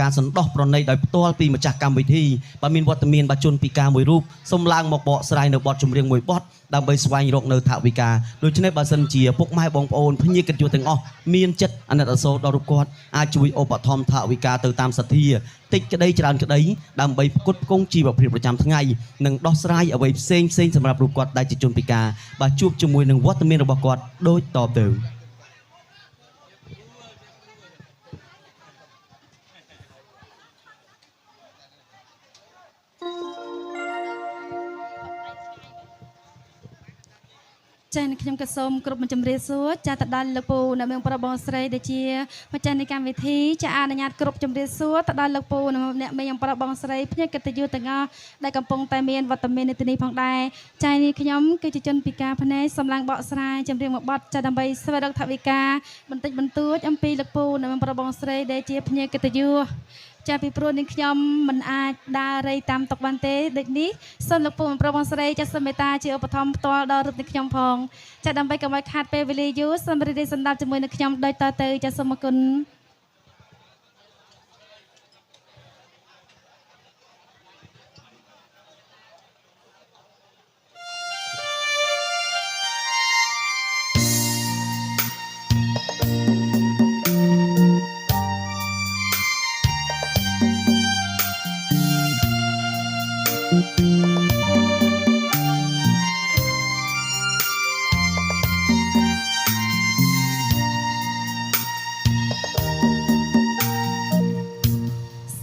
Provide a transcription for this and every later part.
ការសណ្ដោះប្រណីដោយផ្ទាល់ពីម្ចាស់កម្មវិធីបើមានវត្តមានបជនពិការមួយរូបសូមឡើងមកបកស្រាយនៅបទចម្រៀងមួយបទដើម្បីស្វែងរកនៅថវិកាដូច្នេះបើសិនជាពុកម៉ែបងប្អូនភ្ញៀវកិត្តិយសទាំងអស់មានចិត្តអាណិតអាសូរដល់រូបគាត់អាចជួយឧបត្ថម្ភថវិកាទៅតាមសទ្ធាតិចក្តីច្រើនក្តីដើម្បីផ្គត់ផ្គង់ជីវភាពប្រចាំថ្ងៃនិងដោះស្រាយអ្វីផ្សេងសម្រាប់រូបគាត់ដែលជាជនពិការបាទជួបជាមួយនឹងវត្តមានរបស់គាត់ដូចតទៅចា៎ខ្ញុំក៏សូមគ្រប់មួយជំរាបសួរចាទៅដល់លោកពូនៅមៀងប្រុសបងស្រីដែលជាម្ចាស់នៃកម្មវិធីចាអនុញ្ញាតគ្រប់ជំរាបសួរទៅដល់លោកពូអ្នកមៀងប្រុសបងស្រីភ្នាក់កិត្តិយសទាំងអស់ដែលកំពុងតែមានវត្តមាននៅទីនេះផងដែរចានេះខ្ញុំគឺជាជនពិការភ្នែកសំឡាងបកស្រាយចម្រៀងមួយបទចាដើម្បីស្វែងរកថវិកាបន្តិចបន្តួចអំពីលោកពូនៅមៀងប្រុសបងស្រីដែលជាភ្នាក់កិត្តិយសចាពីព្រោះនឹងខ្ញុំមិនអាចដើររៃតាមតុកបានទេដូចនេះសូមលោកពូប្រុសបងស្រីចាសូមមេត្តាជាឧបត្ថម្ភផ្ទាល់ដល់រូបនៃខ្ញុំផងចាដើម្បីកុំឲ្យខាតពេលវេលាយូរសូមរីករាយសម្ដាប់ជាមួយនឹងខ្ញុំដូចតទៅចាសូមអរគុណ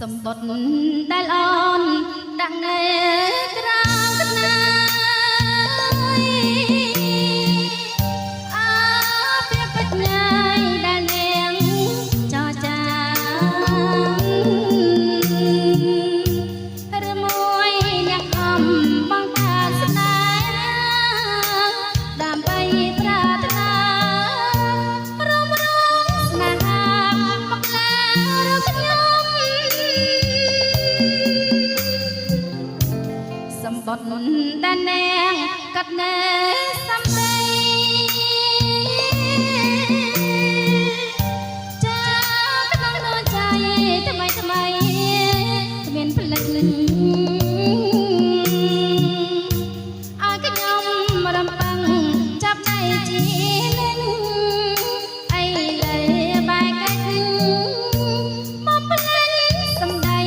សម្បត្តិដែលអូនដាក់នៅក្រៅកណាយអាពាក្យបញ្ញាយដែលនាងចរចាឬមួយអ្នកខំបងកាស្នេហ៍ដើម្បីប្រាថ្នារំរងស្នេហាមកឡើងរកខ្ញុំសម្បត្តិដែលនាងកាត់នៅសំដីចាក្នុងដួងใจថ្មីគ្មានផ្លិចឲ្យខ្ញុំរំពឹងចាប់ដៃជានិនអីលើបែកកាច់មកផ្លេចសំដី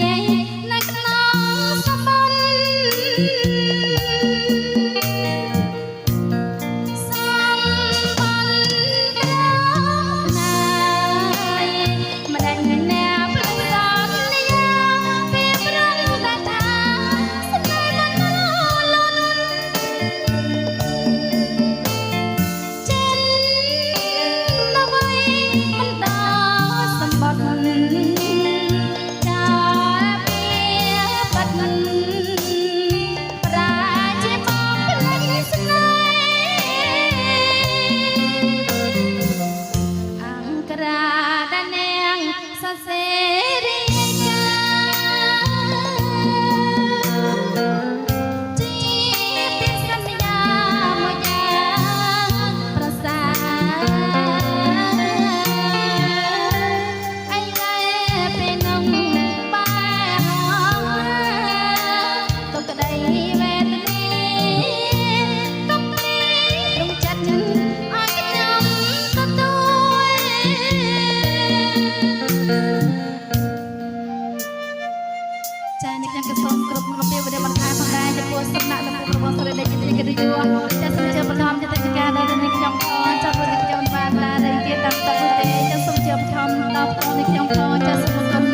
នៅក្នុងសម្បត្តិចានេះខ្ញុំក៏សូមគ្រប់របៀបវិធីបន្ថែមផងដែរចំពោះសំណាក់លោកពូរបស់ស្រីដែលជាកិត្តិយសចាសូមជឿបន្ថែមចិត្តការដល់នេះខ្ញុំផងចាប់ពីខ្ញុំបានឡារីគេតាមតទៅទេចាសូមជឿបន្ថែមដល់ផ្ទាល់នេះខ្ញុំផងចាសូមអរគុណ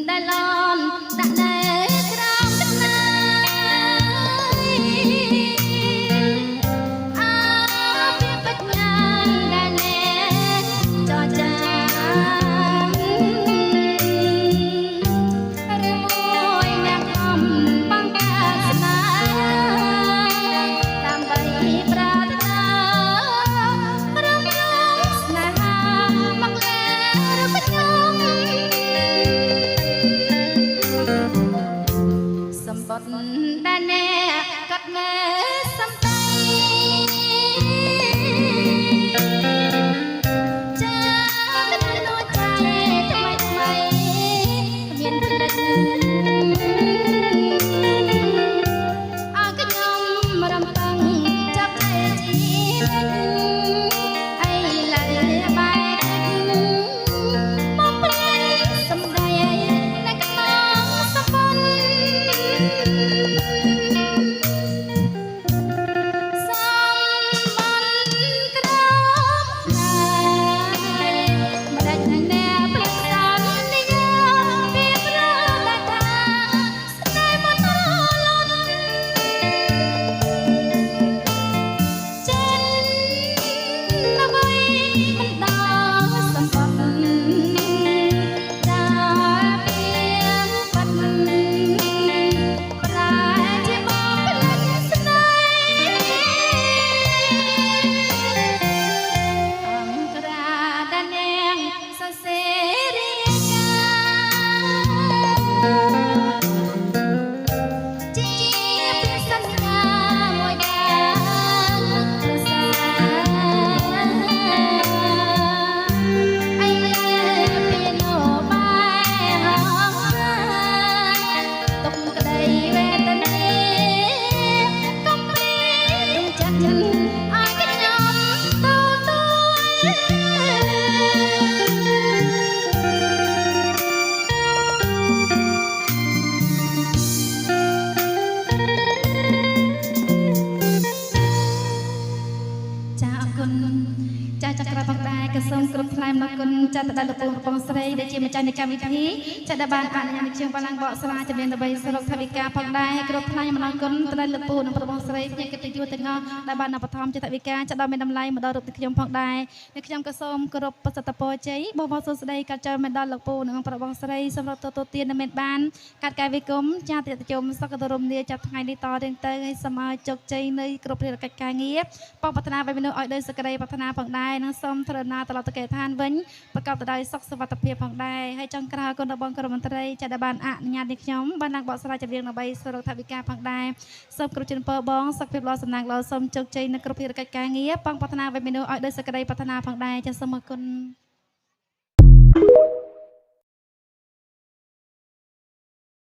ដែលឡនដាក់នៅក្រោមទឹកណាយអាពាក្យបញ្ញាយ ក៏សូមគ្រប់ថ្លែងអំណរគុណចាត់ទៅដល់លោកពូនបងស្រីដែលជាម្ចាស់នៃកម្មវិធីចាត់ដែលបានអនុញ្ញាតឲ្យខ្ញុំបានឡើងបកស្រាយជំនាញដើម្បីសរុបថវិកាផងដែរហើយគ្រប់ថ្លែងអំណរគុណទៅដល់លោកពូនិងបងស្រីជាកិត្តិយសទាំងអស់ដែលបានឧបត្ថម្ភចាត់ថវិកាចាត់ដល់មានតម្លៃមកដល់រូបទីខ្ញុំផងដែរអ្នកខ្ញុំក៏សូមគោរពប្រសិទ្ធពរជ័យបងសួស្តីកាត់ចូលមកដល់លោកពូនិងបងស្រីសម្រាប់ទទួលទានដែលមានបានកាត់កាយវិគមចាត់តិចមសក្តិរមនីចាប់ថ្ងៃនេះតរៀងទៅឲ្យសមឲ្យជោគជ័យនៅគ្រប់ភារកិច្ចការងារបងប្រាថ្នាឲ្យមនុស្សឲ្យដោយសេចក្តីប្រាថ្នាផងដែរនិងសូមធរណាត្រឡប់ទៅកេរ្តិ៍ឋានវិញប្រកបទៅដោយសុខសុវត្ថិភាពផងដែរហើយចុងក្រោយគុណរបស់ក្រុមមន្ត្រីចាត់បានអនុញ្ញាតនេះខ្ញុំបានឡើងបកស្រាយចម្រៀងដើម្បីសរុបថវិកាផងដែរសូមគ្រប់ជូនពរបងសុខភាពល្អសំណាងល្អសូមជោគជ័យនៅគ្រប់ភារកិច្ចការងារបងប្រាថ្នាឲ្យមនុស្សឲ្យដោយសេចក្តីប្រាថ្នាផងដែរចាសសូមអរគុណ